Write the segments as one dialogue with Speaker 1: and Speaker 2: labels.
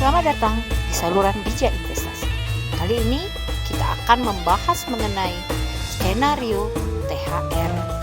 Speaker 1: Selamat datang di saluran bijak investasi. Kali ini kita akan membahas mengenai skenario THR Anda.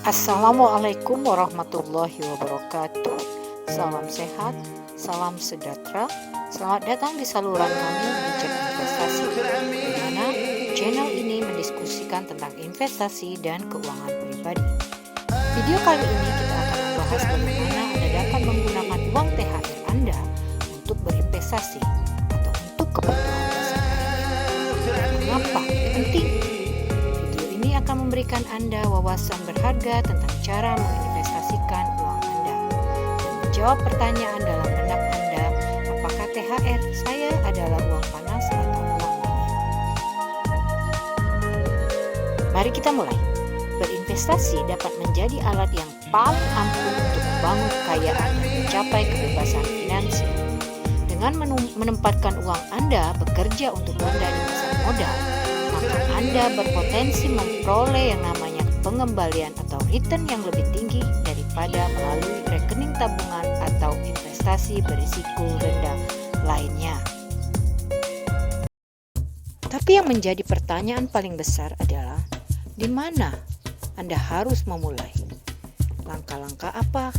Speaker 1: Assalamualaikum warahmatullahi wabarakatuh. Salam sehat, salam sejahtera. Selamat datang di saluran kami Bijak Investasi, di mana channel ini mendiskusikan tentang investasi dan keuangan pribadi. Video kali ini kita akan membahas bagaimana Anda dapat menggunakan uang THR Anda untuk berinvestasi atau untuk kebutuhan dasar. Mengapa penting? Akan memberikan Anda wawasan berharga tentang cara menginvestasikan uang Anda dan menjawab pertanyaan dalam benak Anda, apakah THR saya adalah uang panas atau uang dingin. Mari kita mulai. Berinvestasi dapat menjadi alat yang paling ampuh untuk membangun kekayaan dan mencapai kebebasan finansial. Dengan menempatkan uang Anda bekerja untuk Anda di pasar modal, maka Anda berpotensi memperoleh yang namanya pengembalian atau return yang lebih tinggi daripada melalui rekening tabungan atau investasi berisiko rendah lainnya. Tapi yang menjadi pertanyaan paling besar adalah, di mana Anda harus memulai? Langkah-langkah apa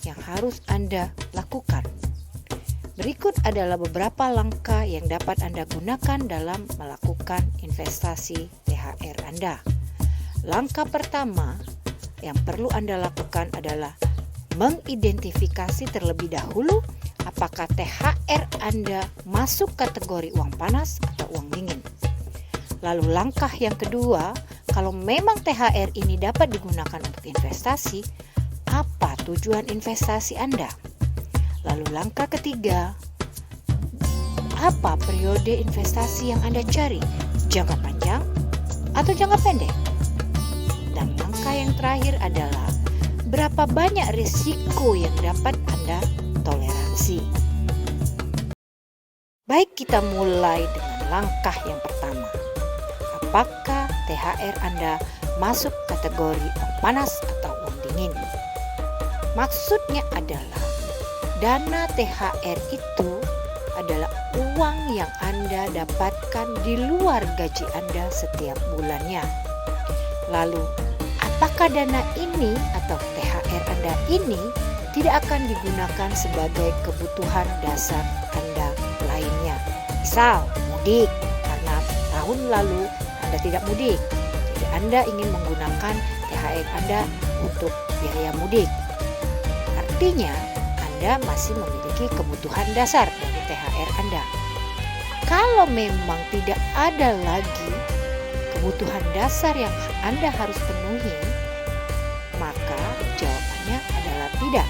Speaker 1: yang harus Anda lakukan? Berikut adalah beberapa langkah yang dapat Anda gunakan dalam melakukan investasi THR Anda. Langkah pertama yang perlu Anda lakukan adalah mengidentifikasi terlebih dahulu apakah THR Anda masuk kategori uang panas atau uang dingin. Lalu langkah yang kedua, kalau memang THR ini dapat digunakan untuk investasi, apa tujuan investasi Anda? Lalu langkah ketiga, apa periode investasi yang Anda cari? Jangka panjang atau jangka pendek? Dan langkah yang terakhir adalah berapa banyak risiko yang dapat Anda toleransi? Baik, kita mulai dengan langkah yang pertama. Apakah THR Anda masuk kategori uang panas atau uang dingin? Maksudnya adalah dana THR itu adalah uang yang Anda dapatkan di luar gaji Anda setiap bulannya. Lalu, apakah dana ini atau THR Anda ini tidak akan digunakan sebagai kebutuhan dasar Anda lainnya? Misal, mudik, karena tahun lalu Anda tidak mudik. Jadi Anda ingin menggunakan THR Anda untuk biaya mudik. Artinya, Anda masih memiliki kebutuhan dasar dari THR Anda. Kalau memang tidak ada lagi kebutuhan dasar yang Anda harus penuhi, maka jawabannya adalah tidak.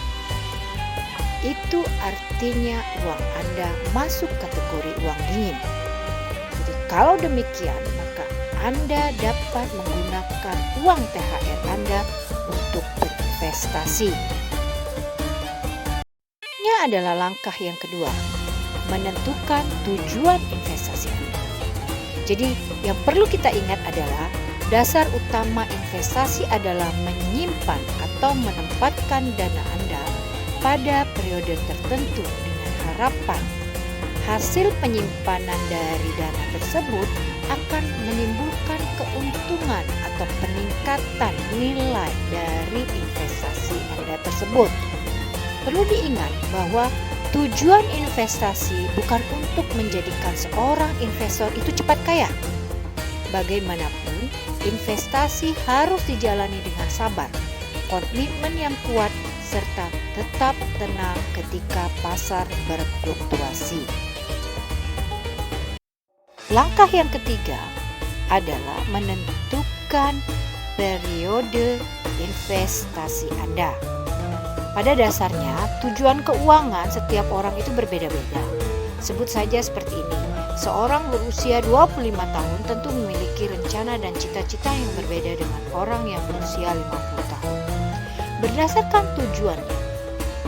Speaker 1: Itu artinya uang Anda masuk kategori uang dingin. Jadi kalau demikian, maka Anda dapat menggunakan uang THR Anda untuk berinvestasi. Adalah langkah yang kedua, menentukan tujuan investasi Anda. Jadi yang perlu kita ingat adalah dasar utama investasi adalah menyimpan atau menempatkan dana Anda pada periode tertentu dengan harapan hasil penyimpanan dari dana tersebut akan menimbulkan keuntungan atau peningkatan nilai dari investasi Anda tersebut. Perlu diingat bahwa tujuan investasi bukan untuk menjadikan seorang investor itu cepat kaya. Bagaimanapun, investasi harus dijalani dengan sabar, komitmen yang kuat, serta tetap tenang ketika pasar berfluktuasi. Langkah yang ketiga adalah menentukan periode investasi Anda. Pada dasarnya, tujuan keuangan setiap orang itu berbeda-beda. Sebut saja seperti ini. Seorang berusia 25 tahun tentu memiliki rencana dan cita-cita yang berbeda dengan orang yang berusia 50 tahun. Berdasarkan tujuannya,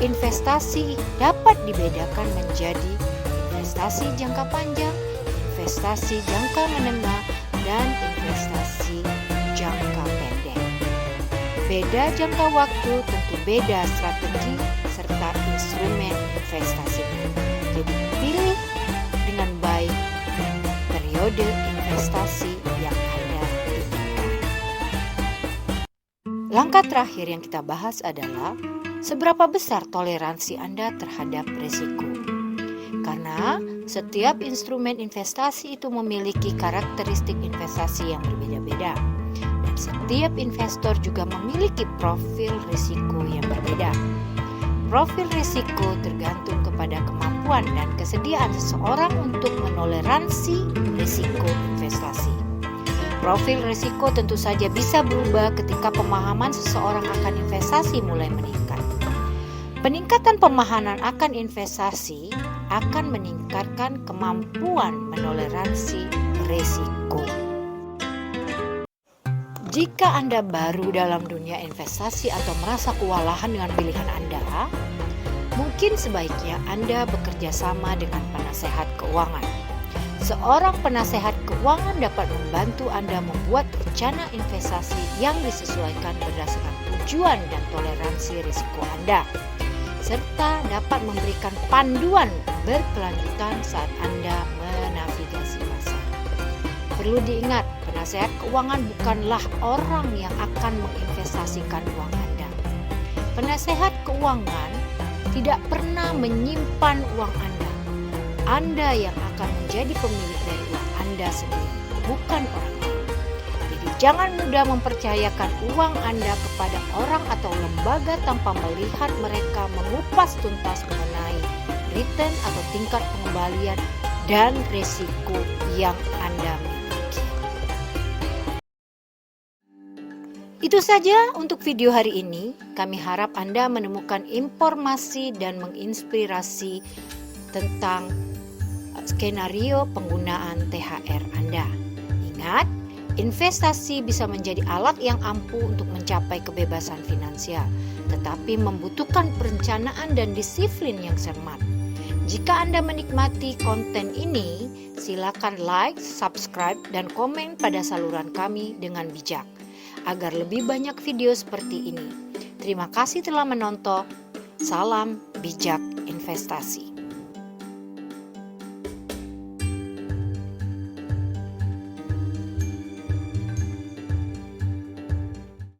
Speaker 1: investasi dapat dibedakan menjadi investasi jangka panjang, investasi jangka menengah, dan investasi jangka pendek. Beda jangka waktu tentu beda strategi serta instrumen investasinya. Jadi pilih dengan baik periode investasi yang Anda inginkan. Langkah terakhir yang kita bahas adalah seberapa besar toleransi Anda terhadap risiko. Karena setiap instrumen investasi itu memiliki karakteristik investasi yang berbeda-beda. Dan setiap investor juga memiliki profil risiko yang berbeda. Profil risiko tergantung kepada kemampuan dan kesediaan seseorang untuk menoleransi risiko investasi. Profil risiko tentu saja bisa berubah ketika pemahaman seseorang akan investasi mulai meningkat. Peningkatan pemahaman akan investasi akan meningkatkan kemampuan menoleransi risiko. Jika Anda baru dalam dunia investasi atau merasa kewalahan dengan pilihan Anda, mungkin sebaiknya Anda bekerja sama dengan penasehat keuangan. Seorang penasehat keuangan dapat membantu Anda membuat rencana investasi yang disesuaikan berdasarkan tujuan dan toleransi risiko Anda, serta dapat memberikan panduan berkelanjutan saat Anda menavigasi pasar. Perlu diingat, penasehat keuangan bukanlah orang yang akan menginvestasikan uang Anda. Penasehat keuangan tidak pernah menyimpan uang Anda. Anda yang akan menjadi pemilik dari uang Anda sendiri, bukan orang lain. Jadi jangan mudah mempercayakan uang Anda kepada orang atau lembaga tanpa melihat mereka mengupas tuntas mengenai return atau tingkat pengembalian dan risiko yang Anda miliki. Itu saja untuk video hari ini. Kami harap Anda menemukan informasi dan menginspirasi tentang skenario penggunaan THR Anda. Ingat, investasi bisa menjadi alat yang ampuh untuk mencapai kebebasan finansial, tetapi membutuhkan perencanaan dan disiplin yang cermat. Jika Anda menikmati konten ini, silakan like, subscribe, dan komen pada saluran kami dengan bijak, agar lebih banyak video seperti ini. Terima kasih telah menonton. Salam bijak investasi.